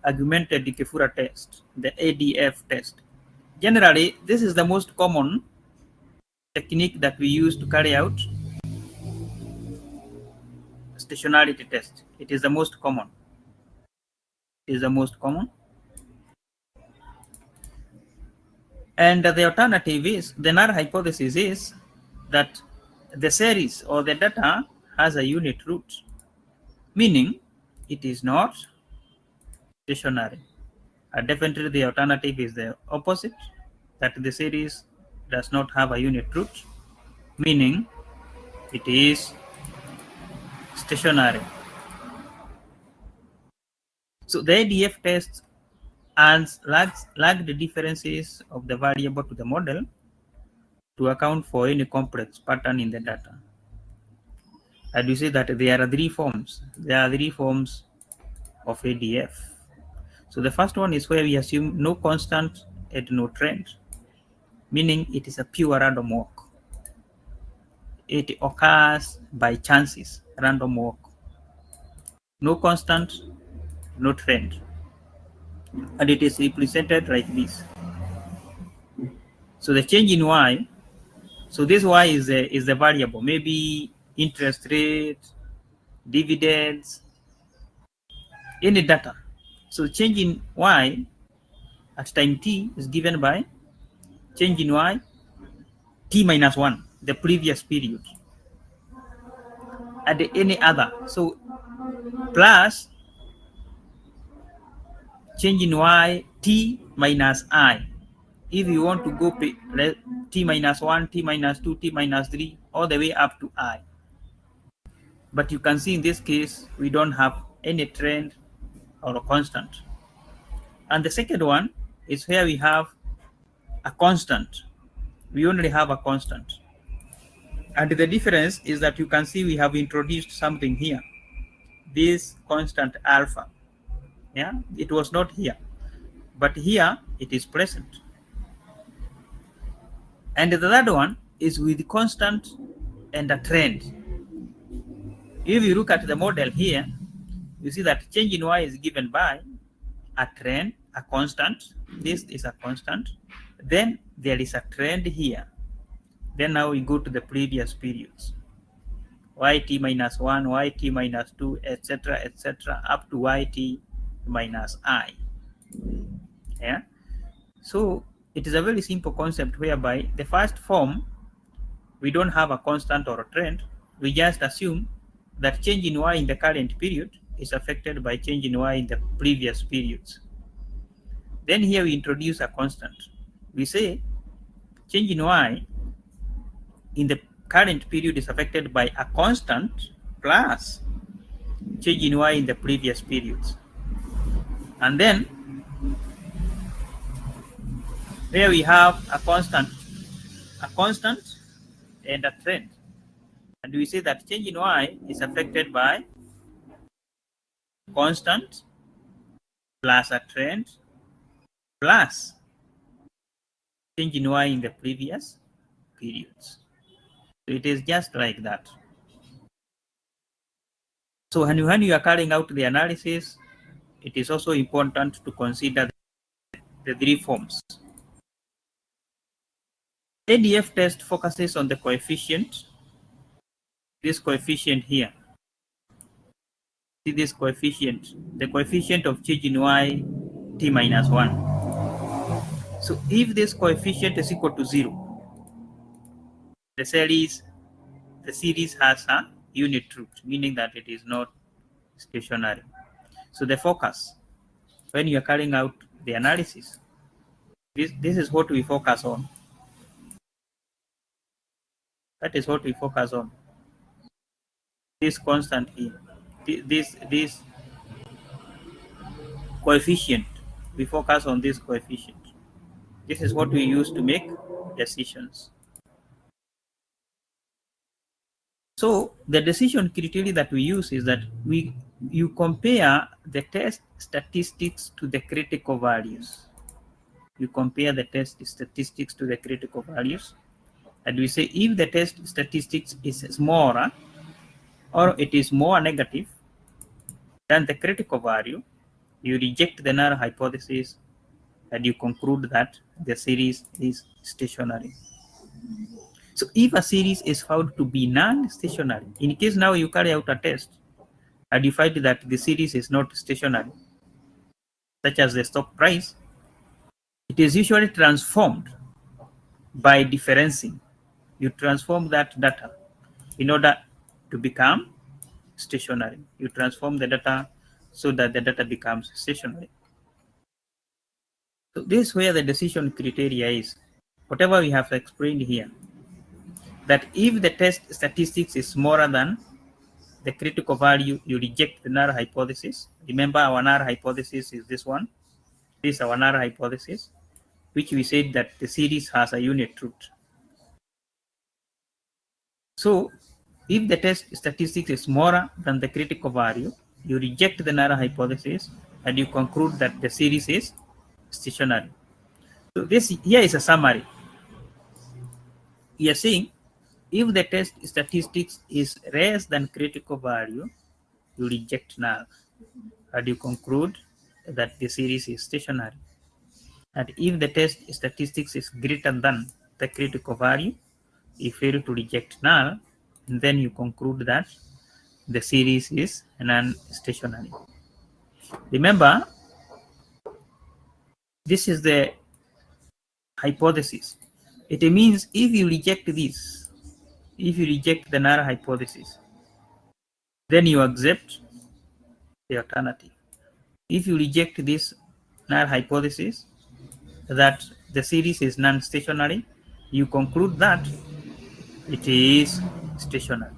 Augmented Dickey Fuller test, the ADF test. Generally, this is the most common technique that we use to carry out stationarity test. It is the most common. It is the most common. And the alternative is, the null hypothesis is that the series or the data has a unit root, meaning it is not stationary. And definitely the alternative is the opposite, that the series does not have a unit root, meaning it is stationary. So the ADF test adds lagged differences of the variable to the model to account for any complex pattern in the data. And you see that there are three forms. There are three forms of ADF. So the first one is where we assume no constant and no trend, meaning it is a pure random walk. It occurs by chances, random walk. No constant, no trend. And it is represented like this. So the change in y, so this y is the variable, maybe interest rate, dividends, any data. So change in y at time t is given by change in y t minus 1, the previous period, and any other. So plus change in y t minus I. If you want to go t minus 1, t minus 2, t minus 3, all the way up to I. But you can see in this case, we don't have any trend or a constant. And the second one is where we have a constant. We only have a constant. And the difference is that you can see we have introduced something here. This constant alpha. Yeah, it was not here, but here it is present. And the third one is with constant and a trend. If you look at the model here, you see that change in y is given by a trend, a constant. This is a constant. Then there is a trend here. Then now we go to the previous periods. Yt minus 1, yt minus 2, etc., up to yt minus I. Yeah. So it is a very simple concept whereby the first form, we don't have a constant or a trend. We just assume that change in y in the current period is affected by change in y in the previous periods. Then here we introduce a constant. We say change in y in the current period is affected by a constant plus change in y in the previous periods. And then here we have a constant and a trend. And we say that change in y is affected by constant plus a trend plus change in y in the previous periods. So it is just like that. So when you are carrying out the analysis, it is also important to consider the three forms. ADF test focuses on the coefficient, this coefficient here. See this coefficient, the coefficient of change in y t minus 1. So if this coefficient is equal to 0, the series has a unit root, meaning that it is not stationary. So the focus, when you are carrying out the analysis, this is what we focus on. That is what we focus on. This constant here, this coefficient, we focus on this coefficient. This is what we use to make decisions. So the decision criteria that we use is that you compare the test statistics to the critical values. You compare the test statistics to the critical values, and we say if the test statistics is smaller or it is more negative than the critical value, you reject the null hypothesis, and you conclude that the series is stationary. So if a series is found to be non-stationary, in case now you carry out a test and you find that the series is not stationary, such as the stock price, it is usually transformed by differencing. You transform that data in order to become stationary. You transform the data so that the data becomes stationary. So this is where the decision criteria is. Whatever we have explained here, that if the test statistics is smaller than the critical value, you reject the null hypothesis. Remember, our null hypothesis is this one. This is our null hypothesis, which we said that the series has a unit root. So if the test statistics is smaller than the critical value, you reject the null hypothesis and you conclude that the series is stationary. So this here is a summary. We are saying if the test statistics is less than critical value, you reject null and you conclude that the series is stationary. And if the test statistics is greater than the critical value, you fail to reject null, and then you conclude that the series is non-stationary. Remember, this is the hypothesis. It means if you reject this, if you reject the null hypothesis, then you accept the alternative. If you reject this null hypothesis that the series is non-stationary, you conclude that it is stationary.